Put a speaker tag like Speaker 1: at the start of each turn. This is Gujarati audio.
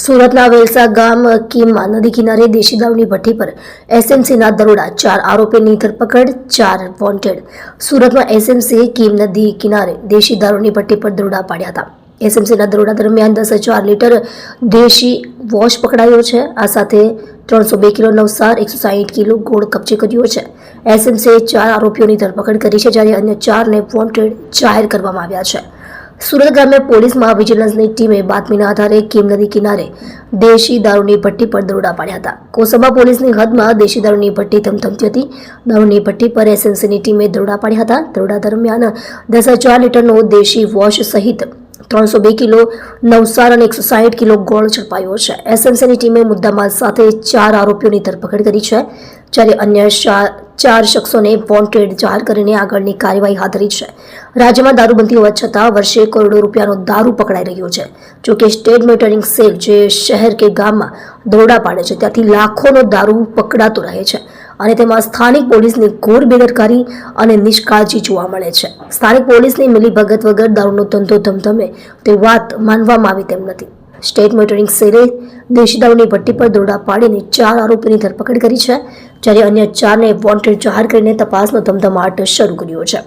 Speaker 1: સુરતના વેલસા ગામ કીમમાં નદી કિનારે દેશી દારૂની ભઠ્ઠી પર એસએમસીના દરોડા, 4 આરોપીની ધરપકડ, 4 વોન્ટેડ. સુરતમાં એસએમસીએ કીમ નદી કિનારે દેશી દારૂની ભઠ્ઠી પર દરોડા પાડ્યા હતા. એસએમસીના દરોડા દરમિયાન 10,004 લીટર દેશી વોશ પકડાયો છે. આ સાથે 302 કિલો નવસાર, 160 કિલો ગોળ કબજે કર્યો છે. એસએમસીએ 4 આરોપીઓની ધરપકડ કરી છે, જ્યારે અન્ય 4ને વોન્ટેડ જાહેર કરવામાં આવ્યા છે. સુરત ગ્રામ્ય પોલીસમાં વિજિલન્સની ટીમે બાતમીના આધારે કીમ નદી કિનારે દેશી દારૂની ભઠ્ઠી પર દરોડા પાડ્યા હતા. કોસંબા પોલીસની હદમાં દેશી દારૂની ભઠ્ઠી ધમધમતી હતી. દારૂની ભઠ્ઠી પર એસએમસીની ટીમે દરોડા પાડ્યા હતા. દરોડા દરમિયાન 10,004 લીટરનો દેશી વોશ સહિત 302 કિલો નવસાર અને 160 કિલો ગોળ ઝડપાયો છે. એસએમસીની ટીમે મુદ્દામાલ સાથે 4 આરોપીઓની ધરપકડ કરી છે, જ્યારે અન્ય 4 શખ્સોને વોન્ટેડ જાહેર કરીને આગળની કાર્યવાહી હાથ ધરી છે. રાજ્યમાં દારૂબંધી હોવા છતાં વર્ષે કરોડો રૂપિયાનો દારૂ પકડાઈ રહ્યો છે. જોકે સ્ટેટ મોનિટરિંગ સેલ જે શહેર કે ગામમાં દરોડા પાડે છે, ત્યાંથી લાખોનો દારૂ પકડાતો રહે છે અને તેમાં સ્થાનિક પોલીસની ઘોર બેદરકારી અને નિષ્કાળજી જોવા મળે છે. સ્થાનિક પોલીસની મિલીભગત વગર દારૂનો ધંધો ધમધમે તે વાત માનવામાં આવી તેમ નથી. સ્ટેટ મોનિટરિંગ સેલે દેશી દારૂની ભઠ્ઠી પર દરોડા પાડીને 4 આરોપીની ધરપકડ કરી છે, જ્યારે અન્ય 4ને વોન્ટેડ જાહેર કરીને તપાસનો ધમધમાટ શરૂ કર્યો છે.